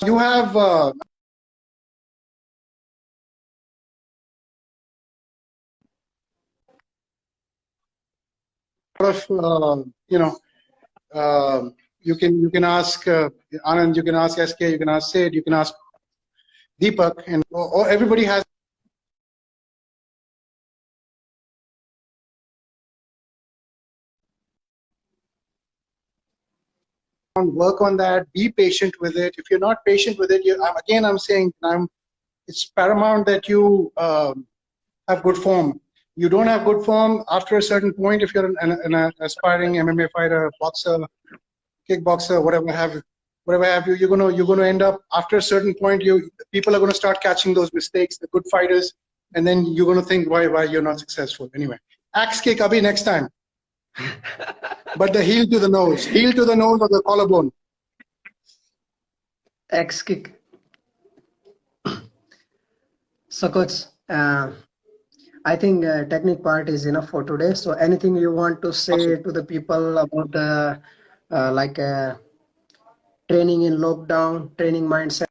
You have you know, you can ask Anand, you can ask SK, you can ask Sid, you can ask Deepak, and or everybody has work on that. Be patient with it. If you're not patient with it, I'm saying it's paramount that you have good form. You don't have good form after a certain point. If you're an aspiring MMA fighter, boxer, kickboxer, whatever have you, you're gonna end up after a certain point. People are gonna start catching those mistakes, the good fighters, and then you're gonna think why you're not successful. Anyway, axe kick, Abhi, next time. But the heel to the nose or the collarbone. Axe kick. So coach, I think technique part is enough for today. So anything you want to say to the people about the training in lockdown, training mindset?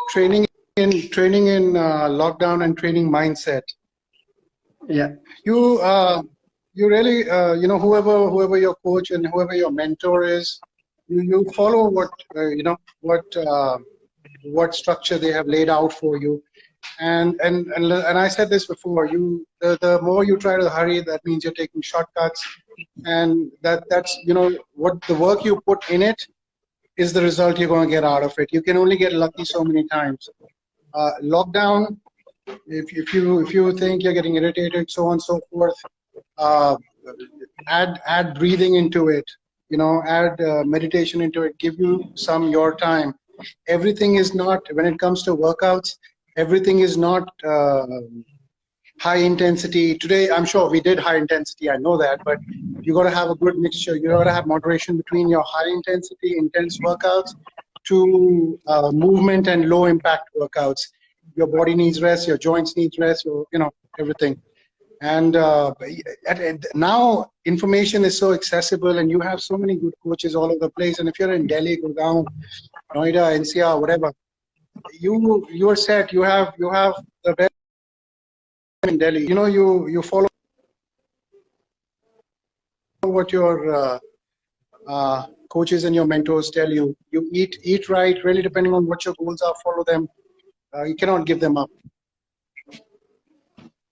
Training in lockdown and training mindset. Yeah. You really whoever your coach and whoever your mentor is, you follow what structure they have laid out for you, and I said this before. The more you try to hurry, that means you're taking shortcuts, and that's what the work you put in it is the result you're going to get out of it. You can only get lucky so many times. Lockdown, if you think you're getting irritated, so on and so forth, add breathing into it, add meditation into it, give you some your time. Everything is not, when it comes to workouts, everything is not high intensity. Today, I'm sure we did high intensity, I know that, but you got to have a good mixture. You got to have moderation between your high intensity, intense workouts to movement and low impact workouts. Your body needs rest, your joints need rest, everything. And now information is so accessible, and you have so many good coaches all over the place. And if you're in Delhi, Gurgaon, Noida, NCR, whatever, you are set. You have the best in Delhi. You follow what your coaches and your mentors tell you. You eat right, really depending on what your goals are. Follow them. You cannot give them up.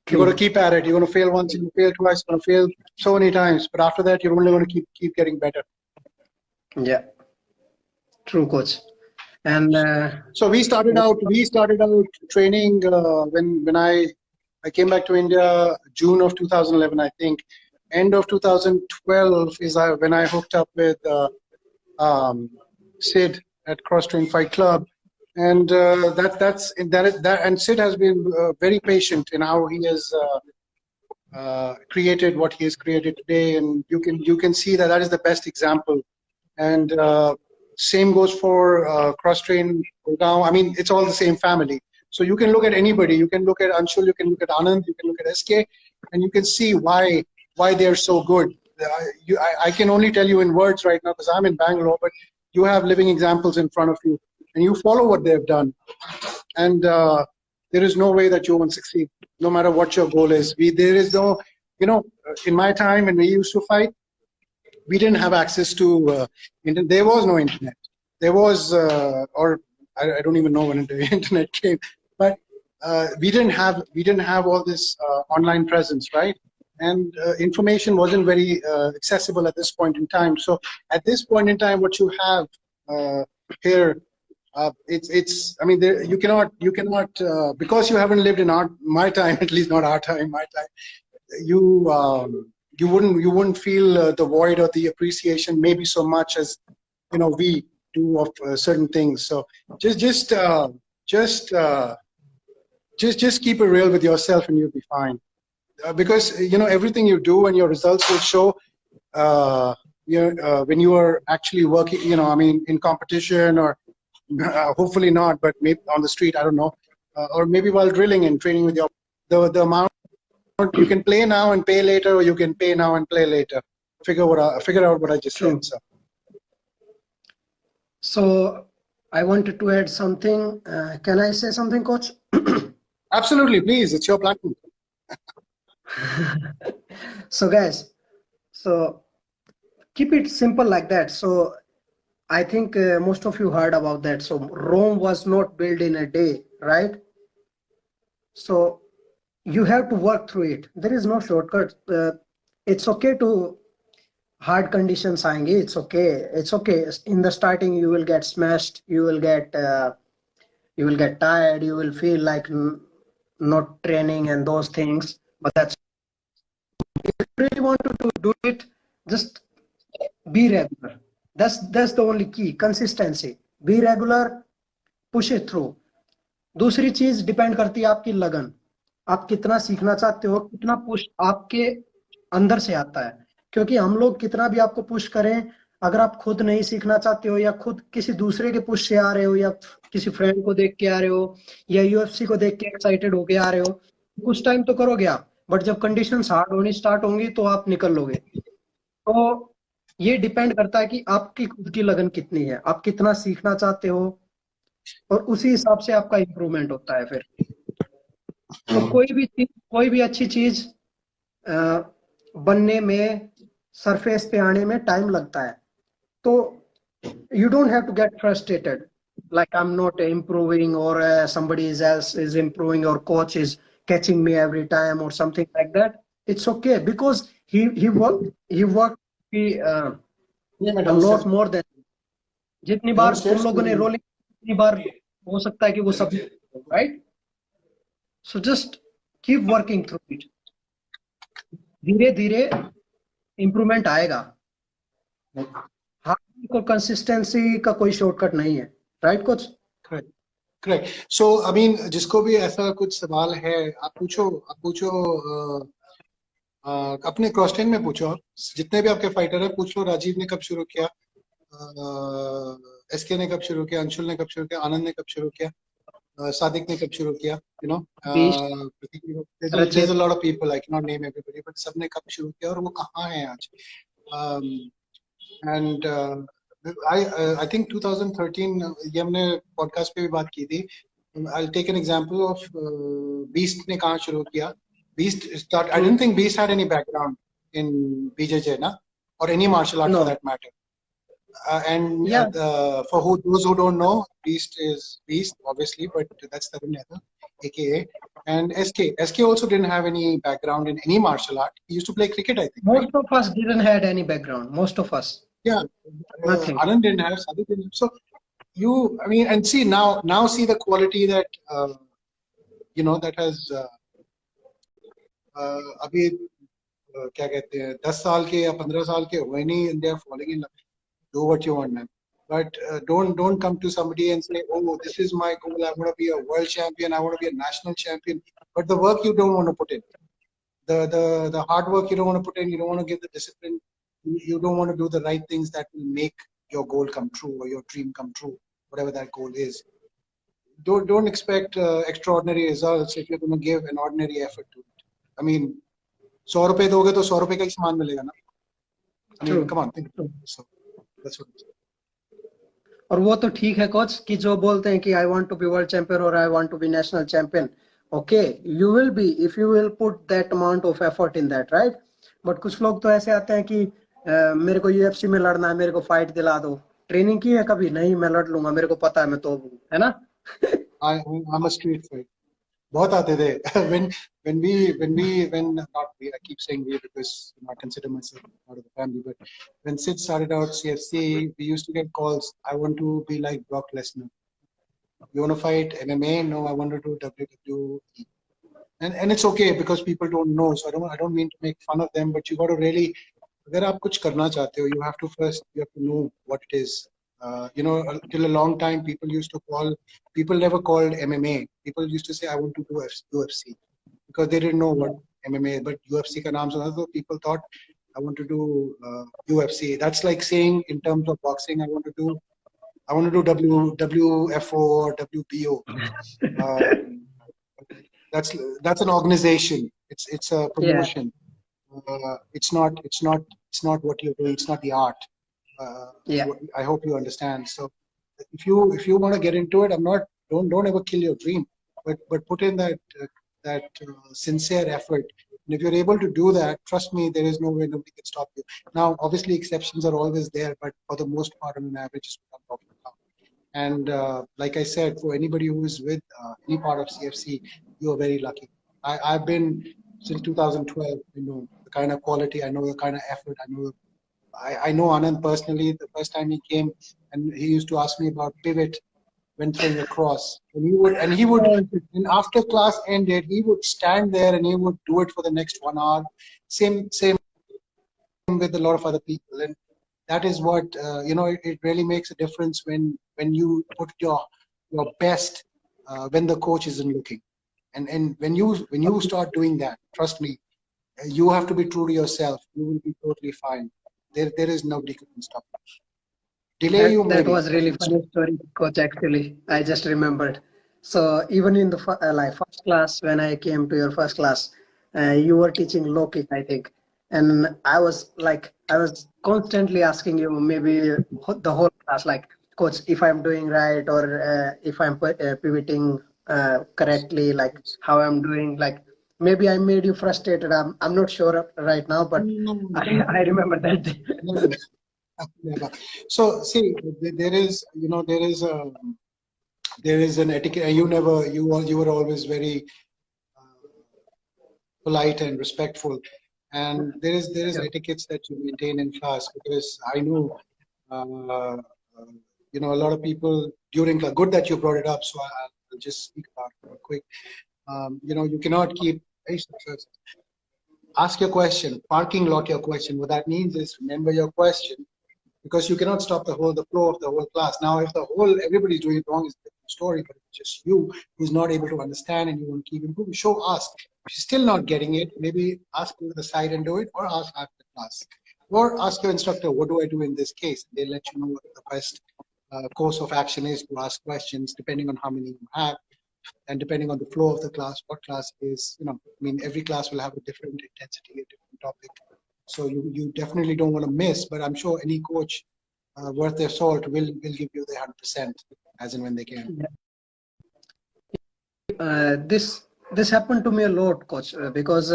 You're going to keep at it. You're going to fail once, you fail twice, you're going to fail so many times. But after that, you're only going to keep getting better. Yeah, true, coach. And so we started out training when I came back to India, June of 2011, I think. End of 2012 is when I hooked up with Sid at Cross Train Fight Club. And and Sid has been very patient in how he has created what he has created today, and you can see that is the best example. And same goes for Cross Train Gurgaon. I mean, it's all the same family. So you can look at anybody. You can look at Anshul. You can look at Anand. You can look at SK, and you can see why they're so good. I can only tell you in words right now because I'm in Bangalore, but you have living examples in front of you. And you follow what they've done, and there is no way that you won't succeed, no matter what your goal is. There is no, in my time when we used to fight, we didn't have access to internet. There was no internet. There was, or I don't even know when the internet came, but we didn't have all this online presence, right? And information wasn't very accessible at this point in time. So at this point in time, what you have here. I mean, you cannot because you haven't lived in my time, at least not our time, my time. You wouldn't feel the void or the appreciation maybe so much as we do of certain things. So just keep it real with yourself, and you'll be fine. Because everything you do and your results will show. When you are actually working, I mean, in competition or. Hopefully not, but maybe on the street, I don't know, or maybe while drilling and training with your the amount you can play now and pay later, or you can pay now and play later. Figure out what I just said. So. So I wanted to add something. Can I say something, coach? Absolutely, please. It's your platform. So guys, so keep it simple like that. So I think most of you heard about that. So Rome was not built in a day, right? So you have to work through it. There is no shortcut. It's okay to hard conditions आएंगे. It's okay. It's okay. In the starting, you will get smashed. You will get tired. You will feel like not training and those things. But that's if you really want to do it. Just be regular. That's the only key. Consistency. Be regular. Push it through. दूसरी चीज depend करती है आपकी लगन. आप कितना सीखना चाहते हो, कितना पुश आपके अंदर से आता है. क्योंकि हम लोग कितना भी आपको पुश करें, अगर आप खुद नहीं सीखना चाहते हो या खुद किसी दूसरे के पुश से आ रहे हो या किसी फ्रेंड को देख के आ रहे हो या यूएफसी को देख के एक्साइटेड होके आ रहे हो, कुछ टाइम तो करोगे आप, बट जब कंडीशंस हार्ड होनी स्टार्ट होंगी तो आप निकल लोगे. तो ये डिपेंड करता है कि आपकी खुद की लगन कितनी है, आप कितना सीखना चाहते हो, और उसी हिसाब से आपका इम्प्रूवमेंट होता है फिर. तो कोई भी अच्छी चीज बनने में, सरफेस पे आने में टाइम लगता है. तो you don't have to get frustrated like I'm not improving or somebody else is improving or coach is catching me every time or something like that. It's okay because he worked a lot more than जितनी बार तुम लोगों ने rolling, उतनी बार हो सकता है कि वो सब, right? So just keep working through it. धीरे धीरे इम्प्रूवमेंट आएगा. हार्ड और कंसिस्टेंसी का कोई शॉर्टकट नहीं है, right coach? Correct. So I mean जिसको भी ऐसा कुछ सवाल है, आप पूछो अपने क्रॉस ट्रेन में पूछो. आप जितने भी आपके फाइटर है पूछ लो. राजीव ने कब शुरू किया, एसके ने कब शुरू किया, अंशुल ने कब शुरू किया, आनंद ने कब शुरू किया, सादिक ने कब शुरू किया, you know, there's a lot of people, I cannot name everybody, but सबने कब शुरू किया और वो कहाँ हैं आज. And I think 2013 ये हमने पॉडकास्ट पे भी बात की थी. I'll take an example of Beast ने कहाँ शुरू किया. Beast start. I didn't think Beast had any background in BJJ, na, or any martial art for that matter. And for those who don't know, Beast is Beast, obviously, but that's Tarun Mehta, aka. And SK also didn't have any background in any martial art. He used to play cricket, I think. Most of us didn't have any background. Most of us. Yeah, Anand didn't have, Sadik didn't have. So I mean, and see now see the quality that you know, that has अभी क्या कहते हैं 10 साल के या 15 साल के हुए नहीं, and they are falling in love. Do what you want, man. But don't come to somebody and say, oh, this is my goal. I want to be a world champion. I want to be a national champion. But the work you don't want to put in, the hard work you don't want to put in. You don't want to give the discipline. You don't want to do the right things that will make your goal come true or your dream come true, whatever that goal is. Don't expect extraordinary results if you're going to give an ordinary effort to it. I mean, 100 रुपए दोगे तो 100 रुपए का ही सामान मिलेगा ना. I mean, come on, think. So that's what. और वो तो ठीक है कोच कि जो बोलते हैं कि I want to be world champion or I want to be national champion. Okay, you will be if you will put that amount of effort in that, right? But कुछ लोग तो ऐसे आते हैं कि मेरे को यूएफसी में लड़ना है, मेरे को फाइट दिला दो. ट्रेनिंग की है कभी? नहीं, मैं लड़ लूंगा, मेरे को पता है मैं तो हूँ, है ना? I'm a street fight. बहुत आते थे. when not we, I keep saying we because I consider myself part of the family, but when Sid started out CFC, we used to get calls. I want to be like Brock Lesnar. You want to fight MMA? No, I want to do WWE. And it's okay because people don't know, so I don't mean to make fun of them, but you got to really, अगर आप कुछ करना चाहते हो, you have to know what it is. You know, till a long time, people never called MMA. People used to say, I want to do UFC because they didn't know what MMA, but UFC ka naam suna, so people thought, I want to do UFC. That's like saying in terms of boxing, I want to do WFO or WBO. That's an organization. It's a promotion. It's not what you're doing. It's not the art. I hope you understand. So if you want to get into it, don't ever kill your dream, but put in that sincere effort. And if you're able to do that, trust me, there is no way nobody can stop you. Now, obviously, exceptions are always there, but for the most part, on an average, is what I'm talking about. And like I said, for anybody who is with any part of CFC, you are very lucky. I've been since 2012. You know the kind of quality, I know the kind of effort, I know Anand personally. The first time he came, and he used to ask me about pivot when throwing a cross, and and after class ended, he would stand there and he would do it for the next 1 hour. Same with a lot of other people, and that is what it really makes a difference when you put your best when the coach isn't looking, and when you start doing that, trust me, you have to be true to yourself. You will be totally fine. There is nobody who can stop you. Delay you That maybe. was really funny story, coach. Actually, I just remembered. So even in the like first class, when I came to your first class, you were teaching low kick, I think, and I was constantly asking you, maybe the whole class, like, coach, if I'm doing right, or if I'm pivoting correctly, like how I'm doing, like maybe I made you frustrated. I'm not sure right now, but I remember that day. Never. So see, there is there is an etiquette. You were always very polite and respectful, and there is etiquettes that you maintain in class, because I know uh, a lot of people during class. Good that you brought it up, so I'll just speak about it real quick. You cannot keep. Ask your question, parking lot your question. What that means is remember your question, because you cannot stop the flow of the whole class. Now, if everybody's doing it wrong, it's a different story, but it's just you who's not able to understand and you want to keep improving. Ask. If you're still not getting it, maybe ask to the side and do it, or ask after class. Or ask your instructor, what do I do in this case? They'll let you know what the best course of action is to ask questions, depending on how many you have, and depending on the flow of the class, what class is, every class will have a different intensity, a different topic. So you definitely don't want to miss, but I'm sure any coach worth their salt will give you the 100% as and when they can. This happened to me a lot, coach, because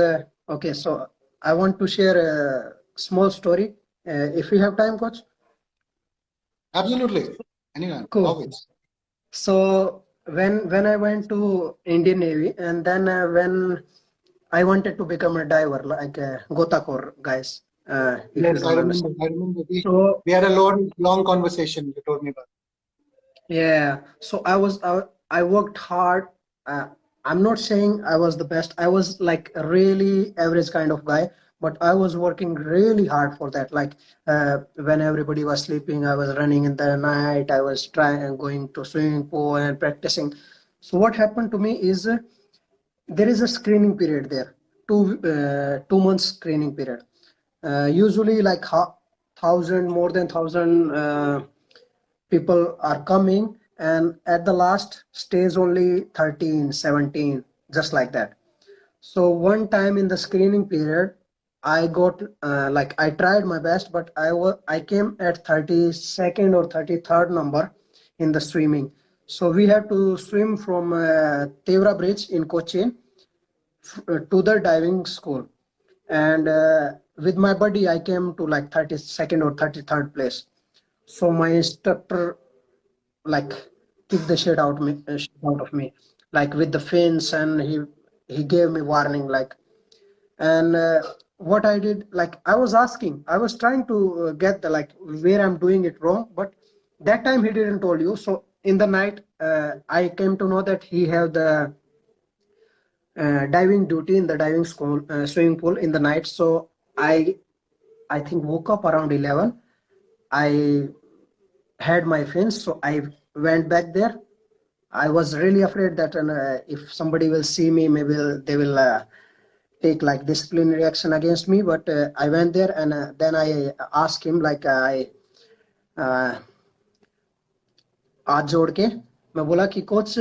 okay, so I want to share a small story, if you have time, coach. Absolutely, anyone, cool. Always. So when I went to Indian Navy, and then when I wanted to become a diver, like Gotakor guys. Yes, I remember. We had a long conversation. You told me about. Yeah. So I worked hard. I'm not saying I was the best. I was like a really average kind of guy, but I was working really hard for that. Like when everybody was sleeping, I was running in the night. I was going to swimming pool and practicing. So what happened to me is there is a screening period there, 2 months screening period. Usually like more than 1,000 people are coming, and at the last stays only 13, 17, just like that. So one time in the screening period, I got I tried my best, but I came at 32nd or 33rd number in the swimming. So we had to swim from Tevra Bridge in Cochin to the diving school, and with my buddy I came to like 32nd or 33rd place. So my instructor like kicked the shit out of me, like with the fins, and he gave me warning, like. And what I did, like I was trying to get the like where I'm doing it wrong, but that time he didn't told you. So in the night I came to know that he have the diving duty in the diving school, swimming pool in the night. So I think woke up around 11. I had my fins, so I went back there. I was really afraid that if somebody will see me, maybe they will take like disciplinary action against me. But I went there, and then I asked him, like हाथ जोड़ के मैं बोला कि coach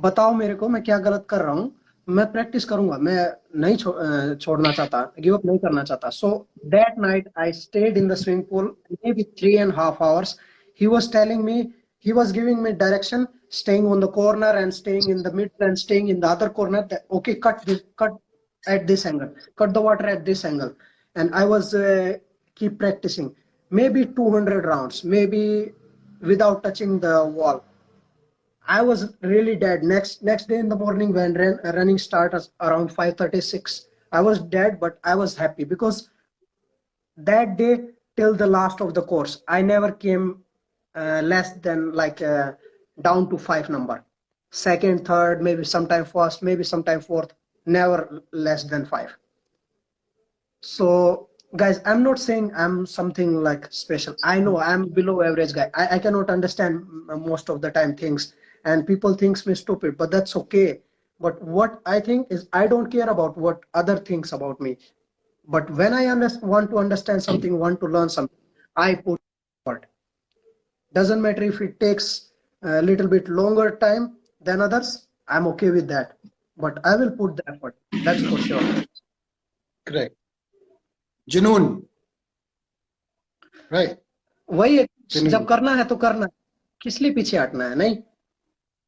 बताओ मेरे को मैं क्या गलत कर रहा हूँ, मैं प्रैक्टिस करूंगा, मैं नहीं छोड़ना चाहता, गिव अप नहीं करना चाहता. So that night I stayed in the swimming pool maybe 3.5 hours. He was telling me he was giving me direction, staying on the corner and staying in the middle and staying in the other corner. That, okay, cut this, cut at this angle, cut the water at this angle. And I was keep practicing, maybe 200 rounds, maybe without touching the wall. I was really dead. Next day in the morning when running started around 5:36, I was dead, but I was happy because that day till the last of the course, I never came less than like down to 5 number. Second, third, maybe sometime first, maybe sometime fourth, never less than 5. So guys, I'm not saying I'm something like special. I know I'm below average guy. I cannot understand most of the time things, and people thinks me stupid, but that's okay. But what I think is I don't care about what other thinks about me. But when I want to understand something, want to learn something, I put effort. Doesn't matter if it takes a little bit longer time than others. I'm okay with that. But I will put the effort. That's for sure. Correct. Junoon. Right. वही है, Junoon. जब करना है तो करना, किस लिए पीछे हटना है, नहीं?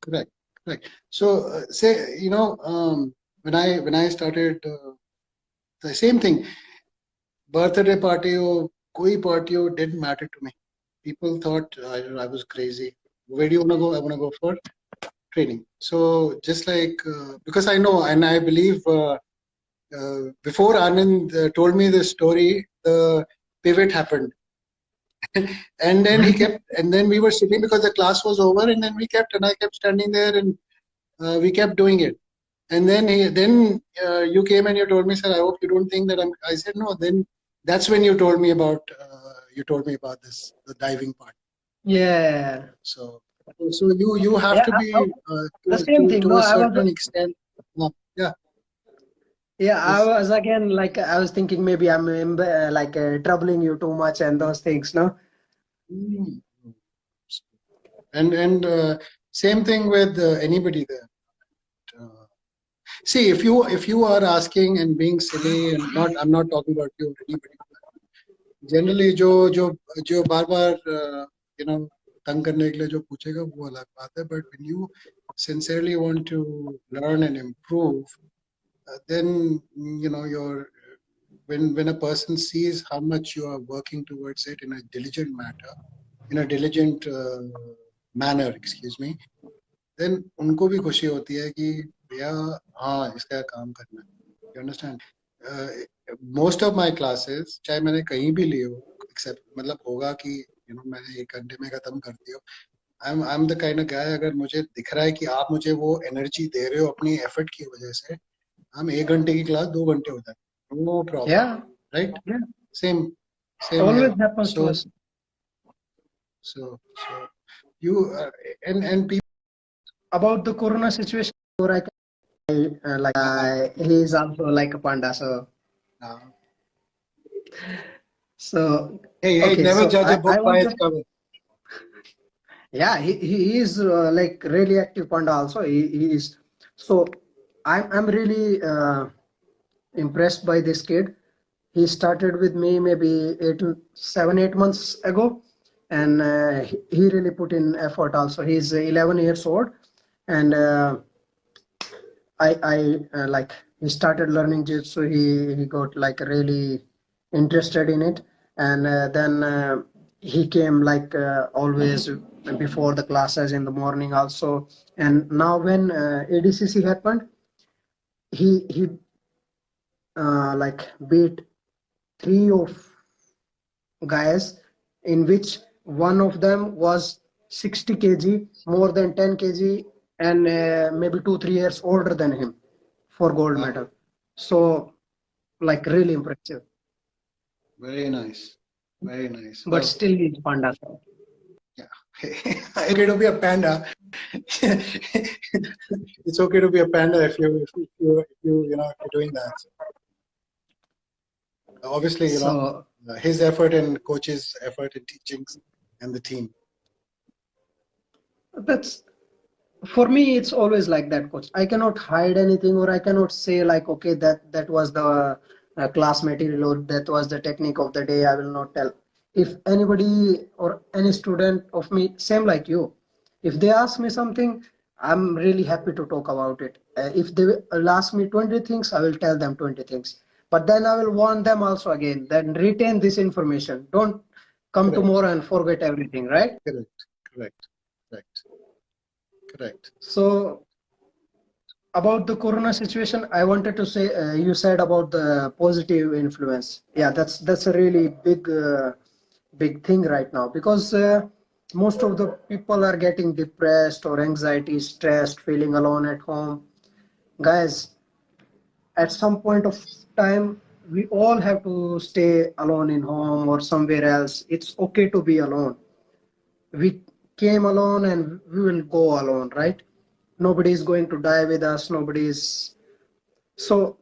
Correct. Correct. So say, you know, when I started the same thing, birthday party or koi party or didn't matter to me. People thought I was crazy. Where do you want to go? I want to go for training. So just like because I know and I believe before Anand told me this story, the pivot happened. And then he kept, and then we were sitting because the class was over, and then I kept standing there, and we kept doing it. And then you came and you told me, sir, I hope you don't think that I said no. Then that's when you told me about this, the diving part. Yeah. So you have to be the same thing. to a certain extent. Yeah. Yeah, I was again like I was thinking maybe I'm like troubling you too much and those things, no? Mm. And same thing with anybody there. See, if you are asking and being silly, and I'm not talking about you or anybody. Generally, जो बार you know तंग करने के लिए जो पूछेगा वो अलग बात है. But when you sincerely want to learn and improve, then you know when a person sees how much you are working towards it in a diligent manner, excuse me, then उनको भी खुशी होती है कि भैया हाँ इसका काम करना है. You understand? Most of my classes, चाहे मैंने कहीं भी लिए हो, except मतलब होगा कि you know मैंने 1 घंटे में खत्म कर दिया. I'm the kind of guy, अगर मुझे दिख रहा है कि आप मुझे वो एनर्जी दे रहे हो अपनी एफर्ट की वजह से, हम 1 घंटे की क्लास 2 घंटे हो जाए, no problem. Yeah. Right? Yeah. Same Always here. happens to us. So you and people About the corona situation, or I can like he is also like a panda, so hey okay, never so judge a book I by want its cover. Yeah, he is like really active panda also. He is. So I'm really impressed by this kid. He started with me maybe 7-8 months ago, and he really put in effort also. He's 11 years old, and I like he started learning jiu-jitsu. He got like really interested in it, and then he came like always before the classes in the morning also. And now when ADCC happened, he like beat 3 of guys, in which one of them was 60 kg, more than 10 kg, and maybe 2-3 years older than him for gold medal. So like really impressive. Very nice. But still he's panda. Yeah. It's okay to be a panda. It's okay to be a panda if you if you're doing that. Obviously, his effort and coach's effort in teachings and the team. That's for me, it's always like that, coach. I cannot hide anything, or I cannot say like, okay, that was the class material, or that was the technique of the day. I will not tell. If anybody or any student of me, same like you, If they ask me something, I'm really happy to talk about it. If they will ask me 20 things, I will tell them 20 things. But then I will warn them also again, then retain this information. Don't come Correct. tomorrow and forget everything, right? Correct. Correct. Correct. Correct. So about the corona situation, I wanted to say, you said about the positive influence. Yeah, that's a really big thing right now, because most of the people are getting depressed or anxiety, stressed, feeling alone at home. Guys, at some point of time, we all have to stay alone in home or somewhere else. It's okay to be alone. We came alone and we will go alone, right? Nobody is going to die with us. Nobody's, so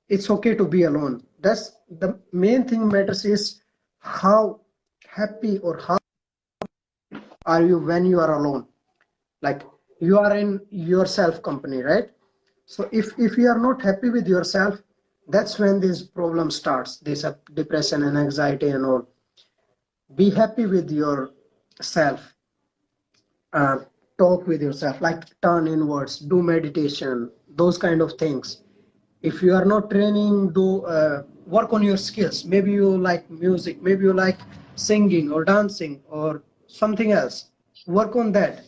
it's okay to be alone. That's the main thing matters, is how happy or how are you when you are alone. Like, you are in yourself company, right? So if you are not happy with yourself, that's when this problem starts, this depression and anxiety and all. Be happy with yourself. uh, Talk with yourself, like turn inwards, do meditation, those kind of things. If you are not training, do work on your skills. Maybe you like music, maybe you like singing or dancing or something else. Work on that.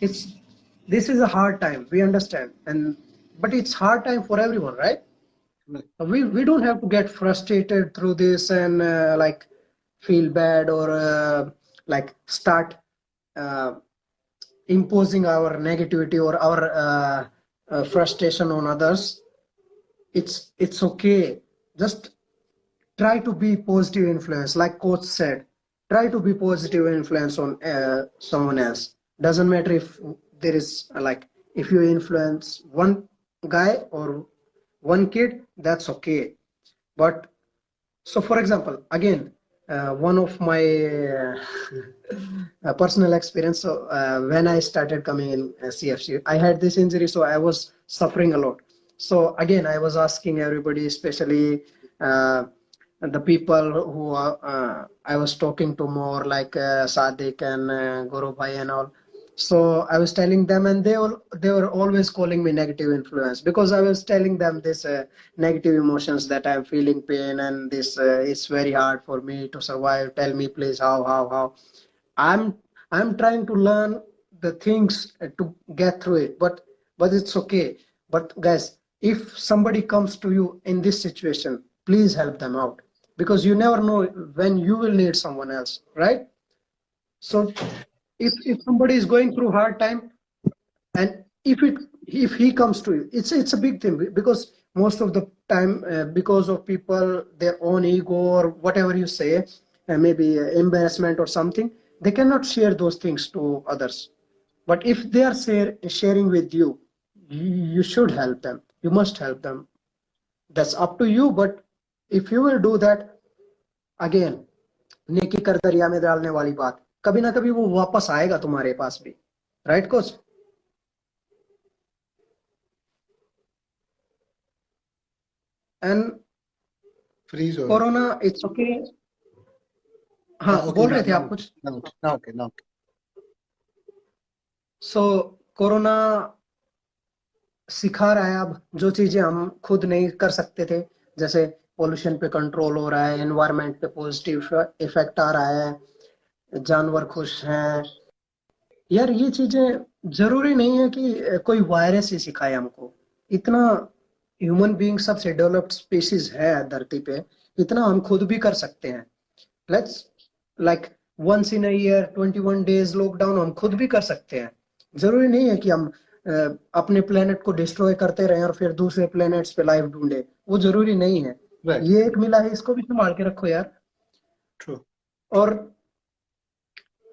It's, this is a hard time, we understand, and but it's hard time for everyone, right? Correct. We don't have to get frustrated through this and like feel bad or like start uh, imposing our negativity or our frustration on others. It's okay. Just try to be positive influence, like coach said. Try to be positive influence on someone else. Doesn't matter if there is like, if you influence one guy or one kid, that's okay. But so, for example, again, one of my personal experience. So, when I started coming in CFC, I had this injury, so I was suffering a lot. So, again, I was asking everybody, especially the people who I was talking to more, like Sadiq and Guru Bhai and all. So I was telling them, and they were always calling me negative influence, because I was telling them this negative emotions, that I'm feeling pain and this it's very hard for me to survive. Tell me please, how. I'm I'm trying to learn the things to get through it, but it's okay. But guys, if somebody comes to you in this situation, please help them out, because you never know when you will need someone else, right? So if somebody is going through hard time, and if he comes to you, it's a big thing, because most of the time, because of people, their own ego or whatever you say, maybe embarrassment or something, they cannot share those things to others. But if they are sharing with you, you should help them, you must help them. That's up to you, but if you will do that, again, नेकी कर दरिया में डालने वाली बात, कभी ना कभी वो वापस आएगा तुम्हारे पास भी, right coach? And Freeze or corona, it's okay. हाँ, okay, बोल now, रहे थे now, आप कुछ? now, okay, now. सो कोरोना सिखा रहा है अब जो चीजें हम खुद नहीं कर सकते थे, जैसे पोल्यूशन पे कंट्रोल हो रहा है, एनवायरनमेंट पे पॉजिटिव इफेक्ट आ रहा है, जानवर खुश हैं। यार ये चीजें जरूरी नहीं है कि कोई वायरस ही सिखाए हमको। इतना ह्यूमन बीइंग सबसे डेवलप्ड स्पीशीज है धरती पे, इतना हम खुद भी कर सकते हैं। Let's like once in a year 21 days lockdown हम खुद भी कर सकते हैं। जरूरी नहीं है कि हम अपने प्लेनेट को डिस्ट्रॉय करते रहें और फिर दूसरे प्लेनेट्स पे लाइफ ढूंढे, वो जरूरी नहीं है। Right. ये एक मिला है, इसको भी संभाल के रखो यार। True. और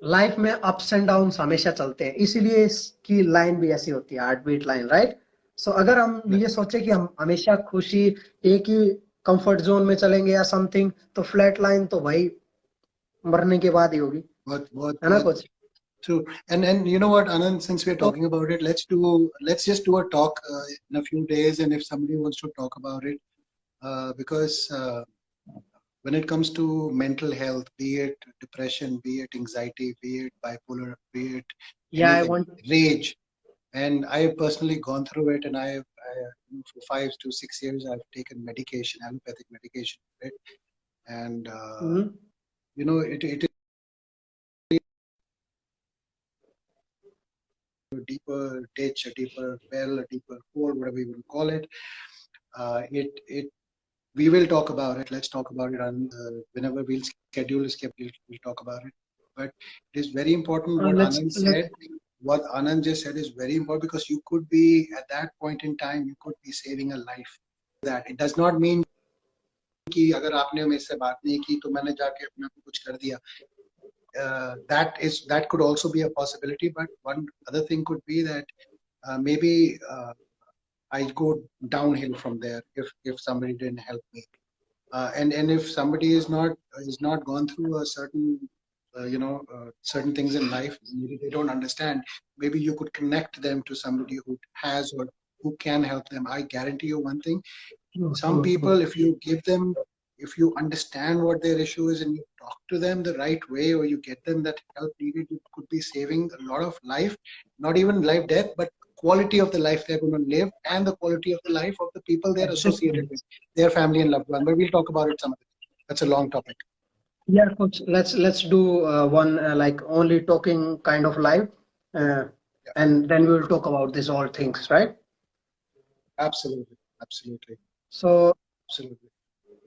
लाइफ में अप्स एंड डाउन्स हमेशा चलते हैं, इसीलिए इसकी लाइन भी ऐसी होती है, हार्ट बीट लाइन, राइट? सो अगर हम ये सोचे कि हम हमेशा खुशी एक ही कंफर्ट जोन में चलेंगे या समथिंग, तो फ्लैट लाइन तो भाई मरने के बाद ही होगी, है ना कुछ? True. And you know what, Anand, since we're talking about it, let's just do a talk in a few days, and if somebody wants to talk about it, because when it comes to mental health, be it depression, be it anxiety, be it bipolar, be it Yeah, I anything, want. rage. And I've personally gone through it, and for 5 to 6 years, I've taken medication, allopathic medication, right? And Mhm. it is a deeper ditch, a deeper well, a deeper hole, whatever you will call it. It we will talk about it. Let's talk about it on whenever we'll schedule a schedule. We'll talk about it. But it is very important what Anand Let's. said. What Anand just said is very important, because you could be at that point in time, you could be saving a life. That it does not mean कि अगर आपने मेरे से बात नहीं की तो मैंने जाके अपने आप को कुछ कर दिया. That could also be a possibility. But one other thing could be that maybe I go downhill from there if somebody didn't help me. And if somebody is not gone through a certain certain things in life, maybe they don't understand, maybe you could connect them to somebody who has or who can help them. I guarantee you one thing, some people, if you understand what their issue is and you talk to them the right way, or you get them that help needed, you could be saving a lot of life, not even life death, but quality of the life they're going to live, and the quality of the life of the people they're associated with, their family and loved one. But we'll talk about it some other day. That's a long topic. Yeah, coach. Let's do one like only talking kind of live, and then we'll talk about these all things, right? Absolutely. Absolutely. So Absolutely.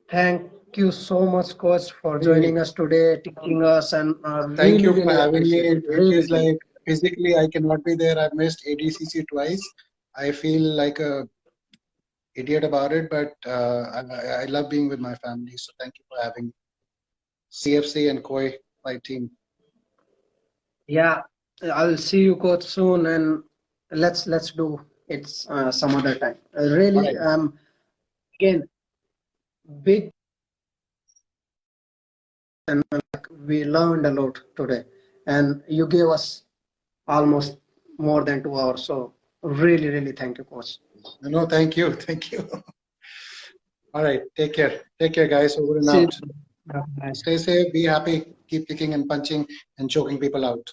thank you so much, coach, for Hey, joining us today, teaching us, and thank really, you for really having me. appreciate it. It Really, is really. like physically I cannot be there. I've missed ADCC twice. I feel like a idiot about it, but I love being with my family. So thank you for having me. CFC and Koi fight team. Yeah, I'll see you, coach, soon, and let's do it some other time. All Really, right. again, big, and we learned a lot today, and you gave us almost more than 2 hours. So really, really thank you, coach. No, thank you. Thank you. All right. Take care. Take care, guys. Over and See out. you. Bye. Stay safe. Be happy. Keep kicking and punching and choking people out.